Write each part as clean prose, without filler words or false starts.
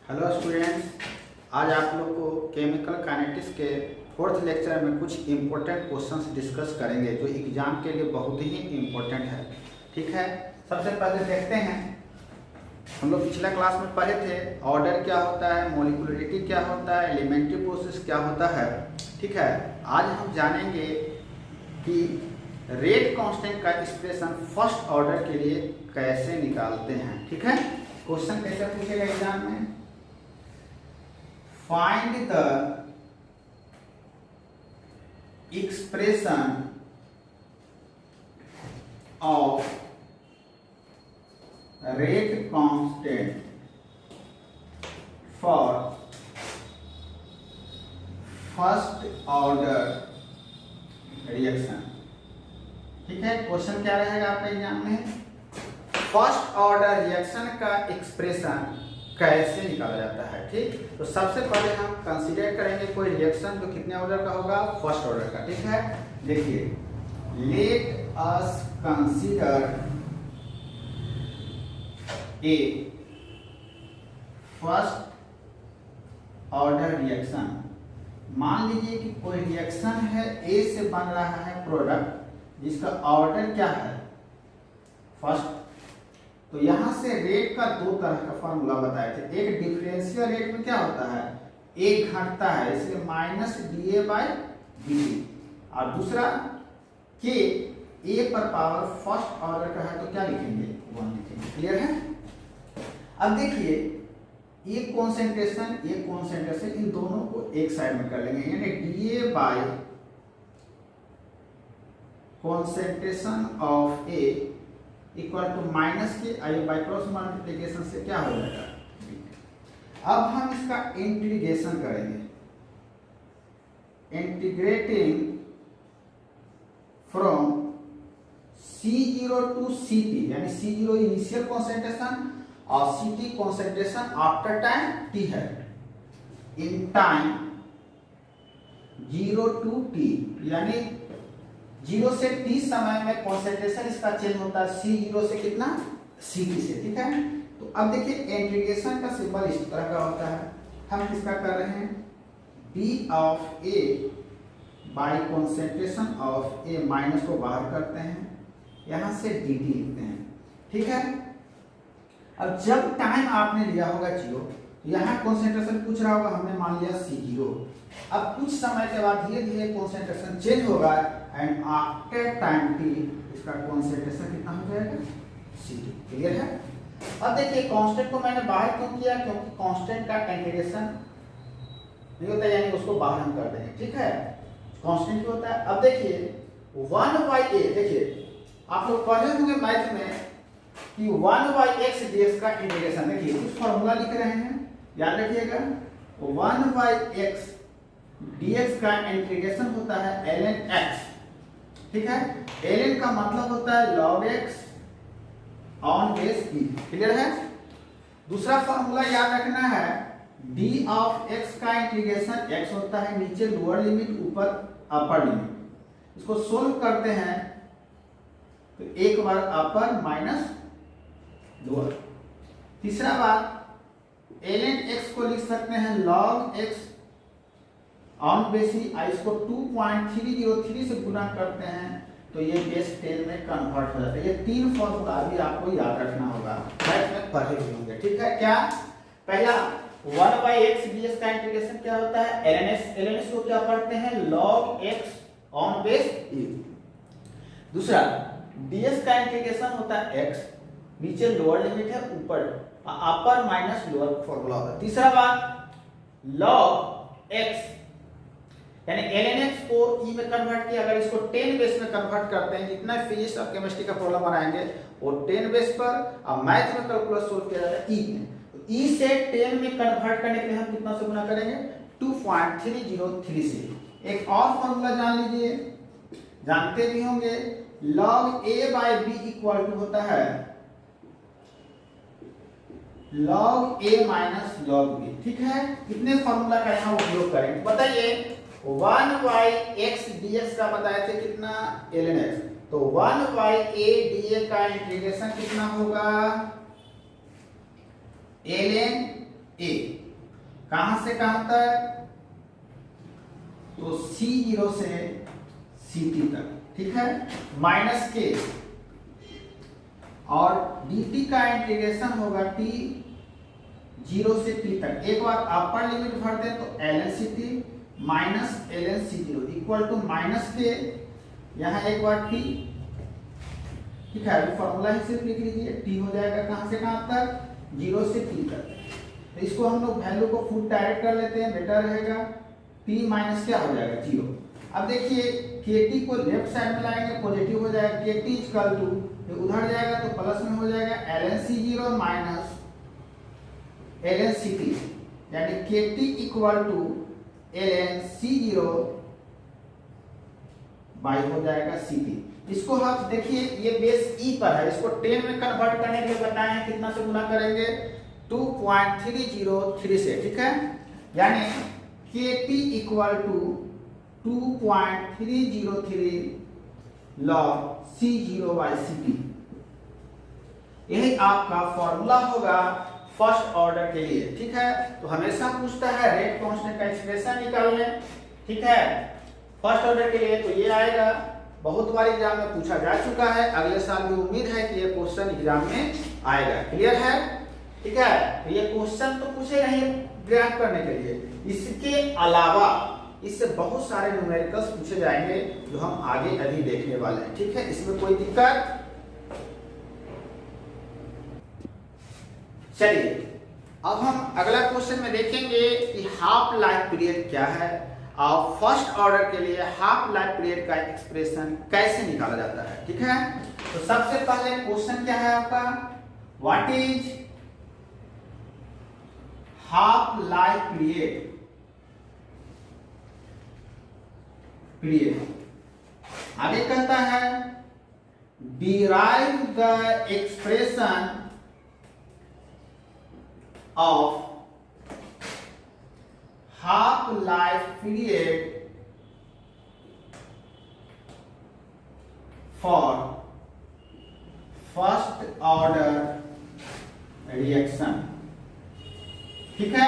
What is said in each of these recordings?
Hello students, आज आप लोग को केमिकल काइनेटिक्स के फोर्थ लेक्चर में कुछ इम्पोर्टेंट क्वेश्चंस डिस्कस करेंगे जो एग्जाम के लिए बहुत ही इम्पोर्टेंट है। ठीक है, सबसे पहले देखते हैं। हम लोग पिछला क्लास में पढ़े थे ऑर्डर क्या होता है, मॉलिक्यूलरिटी क्या होता है, एलिमेंट्री प्रोसेस क्या होता है। ठीक है, आज हम जानेंगे कि रेट कांस्टेंट का एक्सप्रेशन फर्स्ट ऑर्डर के लिए कैसे निकालते हैं। ठीक है, क्वेश्चन कैसे पूछेगा एग्जाम में, find the expression of rate constant for first order reaction। ठीक है, क्वेश्चन क्या रहेगा आपके एग्जाम में, फर्स्ट ऑर्डर रिएक्शन का एक्सप्रेशन कैसे निकाला जाता है। ठीक, तो सबसे पहले हम कंसीडर करेंगे कोई रिएक्शन जो कितने ऑर्डर का होगा, फर्स्ट ऑर्डर का। ठीक है, देखिए, let us consider a first order reaction. मान लीजिए कि कोई रिएक्शन है, ए से बन रहा है प्रोडक्ट जिसका ऑर्डर क्या है, फर्स्ट। तो यहां से रेट का दो तरह का फॉर्मूला बताए थे। एक डिफरेंशियल रेट में क्या होता है, एक घटता है इसलिए minus D A by D T, और दूसरा के ए पर पावर फर्स्ट ऑर्डर का है तो क्या लिखेंगे, 1 लिखेंगे। क्लियर है। अब देखिए, ये कॉन्सेंट्रेशन इन दोनों को एक साइड में कर लेंगे, यानी D A by concentration of A equal to minus K I by cross multiplication से क्या हो जाएगा। अब हम इसका इंटीग्रेशन करेंगे, integrating from C0 to Ct, यानी C0 इनिशियल कॉन्सेंट्रेशन और Ct concentration after time t है। इन टाइम 0 टू t, यानी 0 से t समय में कॉन्सेंट्रेशन इसका चेंज होता है C0 से कितना, Ct से। ठीक है, तो अब देखिए इंटीग्रेशन का सिंबल इस तरह का होता है। हम किसका कर रहे हैं, d of a by concentration of a, minus को बाहर करते हैं, यहां से dt लिखते हैं। ठीक है, अब जब टाइम आपने लिया होगा 0, यहाँ कॉन्सेंट्रेशन पूछ रहा होगा, हमने मान लिया C0। अब कुछ समय के बाद धीरे धीरे कॉन्सेंट्रेशन चेंज होगा एंड आफ्टर टाइम t इसका कॉन्सेंट्रेशन कितना हो जाएगा, Ct। क्लियर है। अब देखिए, कांस्टेंट को मैंने बाहर क्यों किया, क्योंकि कांस्टेंट का इंटीग्रेशन नहीं होता, यानी उसको बाहर हम कर देंगे। ठीक है, कांस्टेंट क्या होता है। अब देखिए 1/a, देखिए आप लोग पढ़े होंगे मैथ में कि 1/x dx का इंटीग्रेशन, देखिए कुछ फॉर्मूला लिख रहे हैं, याद रखिएगा। 1/x dx का इंटीग्रेशन होता है ln x। ठीक है, ln का मतलब होता है log x on base e। Clear है। दूसरा फॉर्मूला याद रखना है, d ऑफ x का इंटीग्रेशन x होता है नीचे लोअर लिमिट, ऊपर अपर लिमिट। इसको सोल्व करते हैं तो एक बार अपर माइनस लोअर। तीसरा बात, ln x को लिख सकते हैं log x ऑन बेस ई, इसको 2.303 से गुना करते हैं तो ये बेस 10 में कन्वर्ट हो जाता है। ये तीन फॉर्मूला अभी आपको याद रखना होगा, मैथ में पढ़े हुए होंगे। ठीक है, क्या पहला 1/x dx का इंटीग्रेशन क्या होता है, ln x को क्या पढ़ते हैं, log x on base e। दूसरा dx का इंटीग्रेशन होता है x, नीचे लोअर लिमिट है, ऊपर अपर माइनस लोअर फॉर्मूला होता है। तीसरा बात, log x यानी ln x को e में कन्वर्ट किया, अगर इसको 10 बेस में कन्वर्ट करते हैं, जितना फिजिक्स और केमिस्ट्री का प्रॉब्लम बनाएंगे वो 10 बेस पर, और मैथ में कैलकुलस सोल्व किया जाता है e में। तो e से 10 में कन्वर्ट करने के लिए हम कितना से गुना करेंगे, 2.303 से। एक और फॉर्मूला जान लीजिए, जानते भी होंगे, log a by b equal to होता है log a minus log b। ठीक है, कितने फॉर्मूला का यहाँ उपयोग करेंगे बताइए। 1/x dx का बताए थे कितना, ln x, तो 1/a dA का इंटीग्रेशन कितना होगा, ln a। कहां से कहां तक, तो C0 से CT तक, ठीक है, माइनस के, और dt का इंटीग्रेशन होगा t 0 से t तक। एक बार अपर लिमिट भर दें तो ln CT minus ln C0 equal to minus K, यहाँ एक बार t, ठीक है, अभी फॉर्मूला ही सिर्फ लिख लीजिए, t हो जाएगा कहां से कहां तक, 0 से t तक। तो इसको हम लोग वैल्यू को फुल डायरेक्ट कर लेते हैं, बेटर रहेगा, t माइनस क्या हो जाएगा 0। अब देखिए kt को लेफ्ट साइड में लाएंगे पॉजिटिव हो जाएगा, kt इक्वल टू, तो उधर जाएगा तो प्लस में हो जाएगा ln C0 minus ln CT, यानी kt equal to ln C0 by हो जाएगा CT। इसको आप देखिए ये बेस e पर है, इसको 10 में कन्वर्ट करने के लिए बताए हैं, कितना से गुना करेंगे, 2.303 से, ठीक है, यानी kt equal to 2.303 log C0 by CT। यही आपका फॉर्मूला होगा फर्स्ट ऑर्डर के लिए, ठीक है। तो हमेशा पूछता है रेट कांस्टेंट का एक्सप्रेशन निकालने, ठीक है, फर्स्ट ऑर्डर के लिए, तो ये आएगा, बहुत बार एग्जाम में पूछा जा चुका है, अगले साल भी उम्मीद है कि ये क्वेश्चन एग्जाम में आएगा, क्लियर है, ठीक है। तो ये क्वेश्चन तो पूछेगा ही ग्रैप करने के लिए, इसके अलावा इससे बहुत सारे न्यूमेरिकल्स पूछे जाएंगे जो हम आगे अभी देखने वाले हैं, ठीक है, इसमें कोई दिक्कत। चलिए अब हम अगला क्वेश्चन में देखेंगे कि हाफ लाइफ पीरियड क्या है, और फर्स्ट ऑर्डर के लिए हाफ लाइफ पीरियड का एक्सप्रेशन कैसे निकाला जाता है, ठीक है। तो सबसे पहले क्वेश्चन क्या है आपका, what is half life period, आगे कहता है derive the expression of half life period for first order reaction, ठीक है।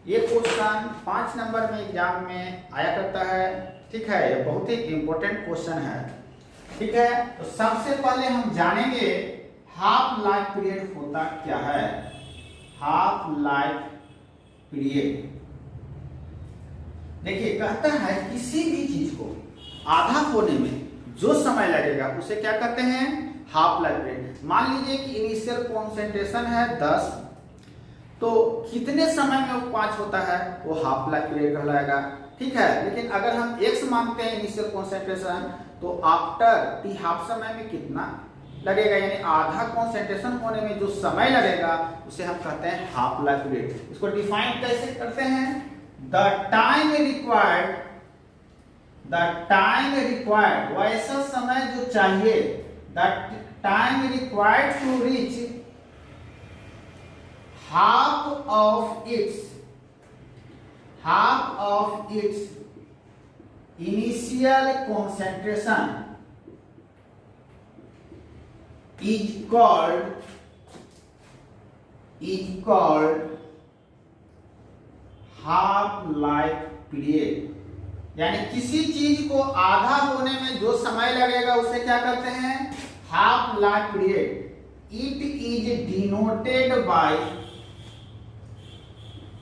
ये क्वेश्चन 5 नंबर में एग्जाम में आया करता है, ठीक है, ये बहुत ही इंपॉर्टेंट क्वेश्चन है, ठीक है। तो सबसे पहले हम जानेंगे हाफ लाइफ पीरियड होता क्या है। हाफ लाइफ पीरियड, देखिए कहता है किसी भी चीज को आधा होने में जो समय लगेगा उसे क्या कहते हैं, हाफ लाइफ पीरियड। मान लीजिए कि इनिशियल कॉन्सेंट्रेशन है 10, तो कितने समय में वो 5 होता है, वो हाफ लाइफ पीरियड कहलाएगा, ठीक है। लेकिन अगर हम x मानते हैं इनिशियल कॉन्सेंट्रेशन, तो आफ्टर t हाफ समय में कितना लगेगा, यानी आधा कॉन्सेंट्रेशन होने में जो समय लगेगा उसे हम कहते हैं हाफ लाइफ पीरियड। इसको डिफाइन कैसे करते हैं, द टाइम रिक्वायर्ड, वैसा समय जो चाहिए, the time required to reach half of its initial concentration is called half life period. यानी किसी चीज को आधा होने में जो समय लगेगा उसे क्या कहते हैं, half life period. It is denoted by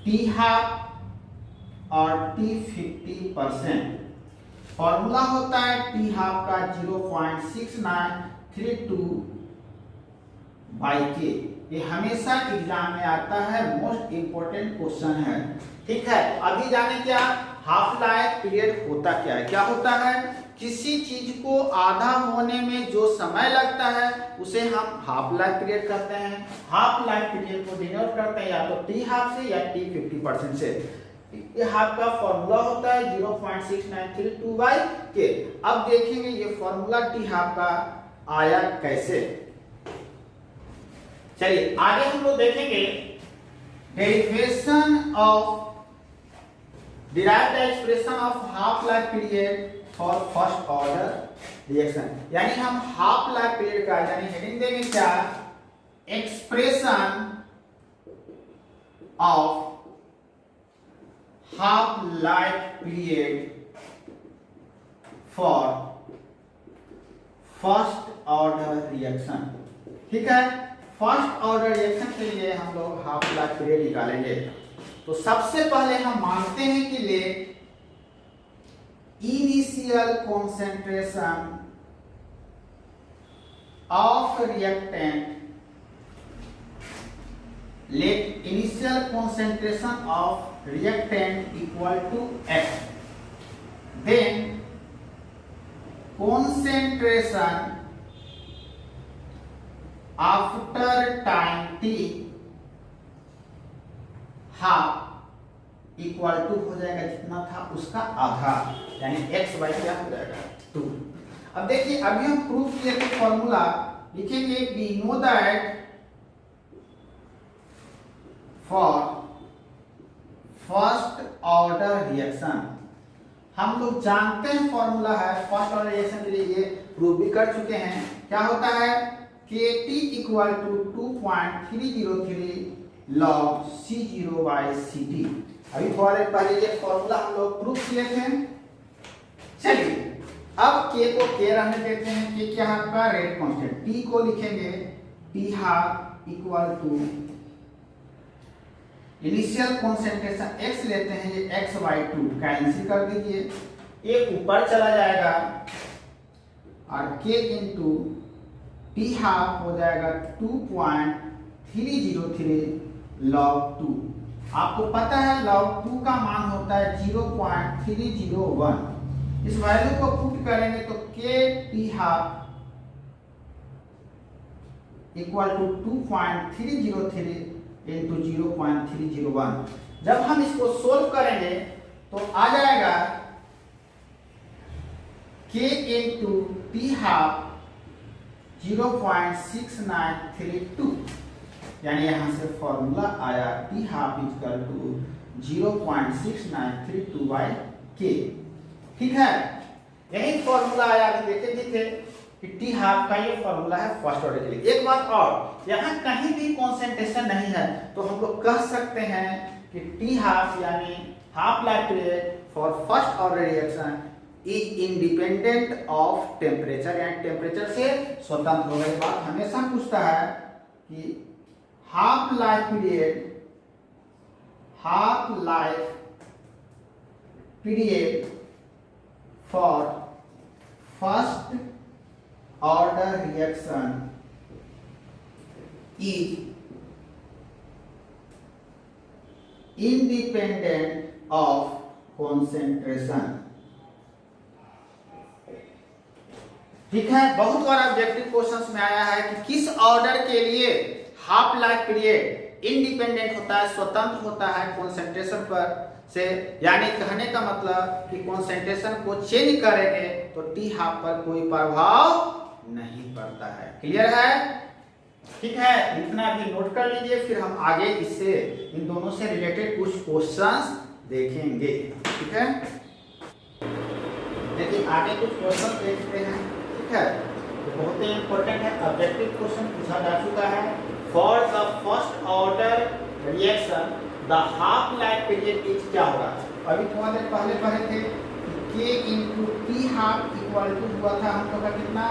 T half और टी 50%। फॉर्मूला होता है टी हाफ का 0.6932 बाई के। ये हमेशा एग्जाम में आता है, मोस्ट इंपोर्टेंट क्वेश्चन है, ठीक है। अभी जाने क्या हाफ लाइफ पीरियड होता क्या है। क्या होता है, किसी चीज को आधा होने में जो समय लगता है उसे हम हाफ लाइफ पीरियड कहते हैं। हाफ लाइफ पीरियड को डिनोट करते हैं या तो टी हाफ से या टी 50% से। ये हाफ का फॉर्मूला होता है 0.6932 बाई के। अब देखेंगे ये फॉर्मूला टी हाफ का आया कैसे। चलिए आगे हम लोग देखेंगे derivation of derive the expression of half life period for first order reaction. यानी हम हाफ लाइफ पीरियड का यानी हेडिंग देंगे क्या, expression of half life period for first order reaction. ठीक है, फर्स्ट ऑर्डर रिएक्शन के लिए हम लोग हाफ लाइफ पीरियड निकालेंगे। तो सबसे पहले हम मानते हैं कि let initial concentration of reactant, let initial concentration of reactant equal to X, then concentration after time t half equal to हो जाएगा जितना था उसका आधा, यानी x बाई क्या हो जाएगा 2। अब देखिए अभी हम प्रूफ किए थे, फॉर्मूला लिखेंगे we know that for first order reaction, हम लोग जानते हैं फॉर्मूला है फर्स्ट ऑर्डर रिएक्शन के लिए, ये प्रूव भी कर चुके हैं। क्या होता है Kt equal to 2.303 log C0 by Ct। अभी थोड़ा देर पहले ये फॉर्मूला हम लोग प्रूव किए थे। चलिए अब K को K रहने देते हैं, K क्या है आपका रेट कांस्टेंट, T को लिखेंगे T half equal to initial concentration x लेते हैं, ये x बाई 2 कैंसिल कर दीजिए, एक ऊपर चला जाएगा और k इंटू टी हाफ हो जाएगा 2.303 log 2। आपको पता है log 2 का मान होता है 0.301। इस वैल्यू को पुट करेंगे तो k T half equal to 2.303 into 0.301। जब हम इसको सोल्व करेंगे तो आ जाएगा k इंटू टी हाफ 0.6932, यानी यहां से फॉर्मूला आया T half equal to 0.6932 by k। ठीक है, यही फॉर्मूला आया, अभी देखे थे कि टी हाफ का ये फॉर्मूला है फर्स्ट ऑर्डर के लिए। एक बात और, यहाँ कहीं भी कॉन्सेंट्रेशन नहीं है तो हम लोग कह सकते हैं कि टी हाफ यानी half life period for first order reaction is independent of temperature, यानी टेम्परेचर से स्वतंत्र होगा। ये बात हमेशा पूछता है कि half life period for first order reaction is independent of concentration। ठीक है, बहुत बार ऑब्जेक्टिव क्वेश्चंस में आया है कि किस ऑर्डर के लिए हाफ लाइफ पीरियड इंडिपेंडेंट होता है, स्वतंत्र होता है कॉन्सेंट्रेशन पर से, यानी कहने का मतलब कि कॉन्सेंट्रेशन को चेंज करेंगे तो टी हाफ पर कोई प्रभाव नहीं पड़ता है। क्लियर है? ठीक है, इतना भी नोट कर लीजिए, फिर हम आगे इससे इन दोनों से रिलेटेड कुछ क्वेश्चंस देखेंगे। ठीक है, देखिए आगे कुछ क्वेश्चन देखते हैं। ठीक है, तो बहुत ही इंपॉर्टेंट है, ऑब्जेक्टिव क्वेश्चन पूछा जा चुका है। For the first order reaction the half life period is क्या होगा, अभी थोड़ा देर पहले पढ़े थे k into T half equal to हुआ था हम लोग का कितना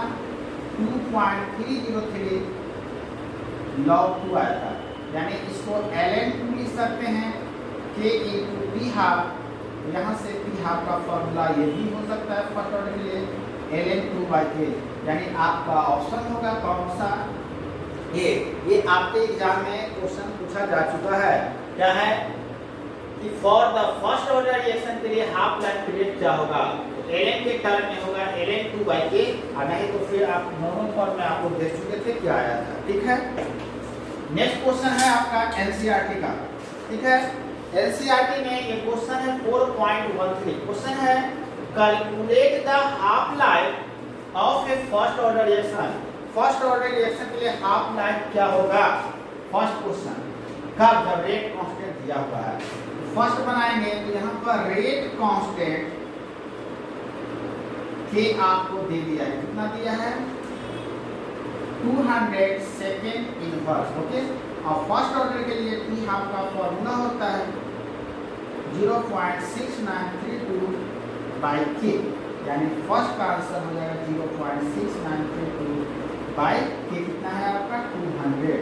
2.303 log 2 आया था, यानी इसको ln2 लिख सकते हैं k इंटू टी हाफ, यहाँ से टी हाफ का फॉर्मूला ये भी हो सकता है फर्स्ट ऑर्डर के लिए ln2 बाई k, यानी आपका ऑप्शन होगा कौन सा ए। ये आपके एग्जाम में क्वेश्चन पूछा जा चुका है, क्या है कि for the first order reaction के लिए हाफ लाइफ पीरियड क्या होगा, ln के टर्म में होगा ln2 बाई k, और नहीं तो फिर आप नॉर्मल फॉर्म में आपको देख चुके थे क्या आया था। ठीक है, नेक्स्ट क्वेश्चन है आपका एनसीईआरटी का। ठीक है, एनसीईआरटी में ये क्वेश्चन है 4.13, क्वेश्चन है calculate the half life of A first order reaction. First order reaction के लिए हाफ लाइफ क्या होगा, फर्स्ट क्वेश्चन कब, जब रेट कांस्टेंट दिया हुआ है। फर्स्ट बनाएंगे तो यहाँ पर रेट कांस्टेंट के आपको दे दिया है, कितना दिया है 200 सेकेंड इनवर्स। ओके, और फर्स्ट ऑर्डर के लिए टी हाफ का फॉर्मूला होता है 0.6932 बाई के, यानी फर्स्ट का आंसर हो जाएगा 0.6932 बाई के, कितना है आपका 200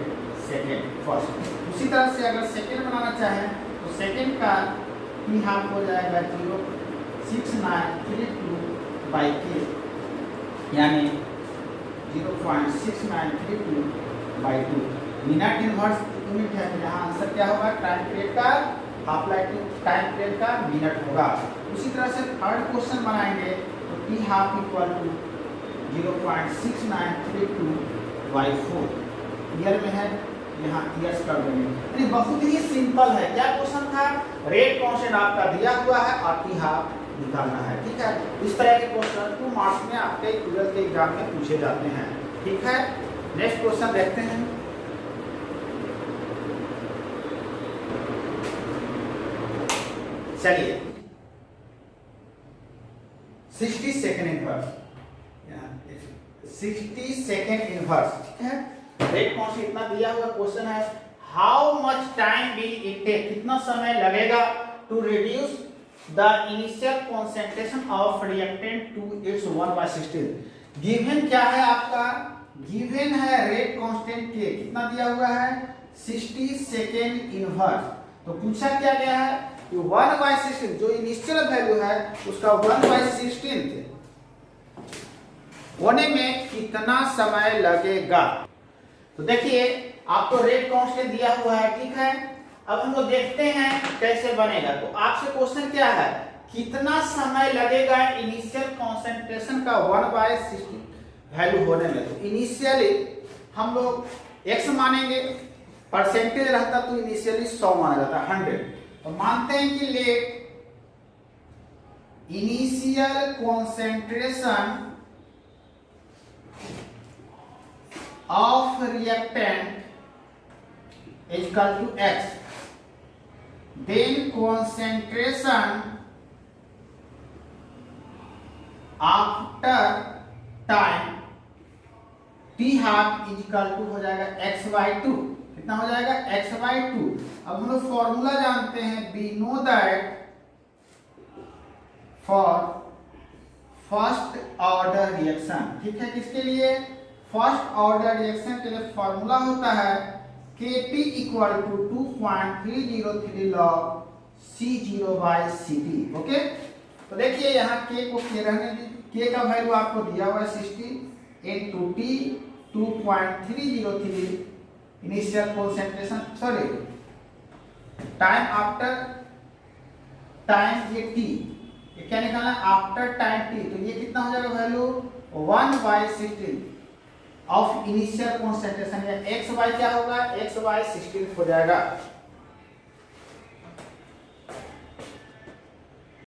सेकेंड फर्स्ट। उसी तरह से अगर सेकेंड बनाना चाहें तो सेकेंड का पी हाफ हो जाएगा 0.6932 बाई के, यानी 0.6932 बाई 2। मिनट इनवर्स यूनिट है, तो यहाँ आंसर क्या होगा, टाइम पीरियड का हाफ लाइफ टाइम पीरियड का मिनट होगा। उसी तरह से थर्ड क्वेश्चन बनाएंगे तो P half equal to 0.6932 by 4। Year में है, यहाँ ईयर्स कर देंगे। यानी बहुत ही सिंपल है। क्या क्वेश्चन था, रेट कांस्टेंट आपका दिया हुआ है और पी हाफ निकालना है। ठीक है, इस तरह के क्वेश्चन 2 मार्क्स में आपके ट्वेल्थ के एग्जाम में पूछे जाते हैं। ठीक है, नेक्स्ट क्वेश्चन देखते हैं। चलिए 60 सेकेंड इनवर्स, 60 सेकेंड इनवर्स। ठीक है, रेट कांस्टेंट इतना दिया हुआ क्वेश्चन है, how much time will it take, कितना समय लगेगा to reduce the initial concentration of reactant to its 1/16। Given क्या है आपका, गिवन है रेट कांस्टेंट के, कितना दिया हुआ है 60 सेकेंड इनवर्स। तो पूछा क्या गया है कि 1/16 जो इनिशियल वैल्यू है उसका 1/16 होने में कितना समय लगेगा। तो देखिए आपको रेट कांस्टेंट दिया हुआ है। ठीक है, अब हम लोग देखते हैं कैसे बनेगा। तो आपसे क्वेश्चन क्या है, कितना समय लगेगा इनिशियल कंसंट्रेशन का 1/16 वैल्यू होने में। तो इनिशियली हम लोग x मानेंगे, परसेंटेज रहता तो इनिशियली 100 माना जाता 100। तो मानते हैं कि let initial concentration of reactant is equal to x, then concentration after time t half is equal to हो जाएगा x/2। कितना हो जाएगा x/2। अब हम लोग फॉर्मूला जानते हैं, we know that for first order reaction. ठीक है, किसके लिए, फर्स्ट ऑर्डर रिएक्शन के लिए फॉर्मूला होता है Kp equal to 2.303 log C0/Ct। Okay, तो देखिए यहाँ K को K रहने दीजिए, K का वैल्यू आपको दिया हुआ है 60 into T 2.303 initial concentration, sorry time after time, ये T ये क्या निकालना है, आफ्टर टाइम T। तो ये कितना हो जाएगा वैल्यू 1/16 ऑफ इनिशियल कंसंट्रेशन, या x/, क्या होगा x/16 हो जाएगा।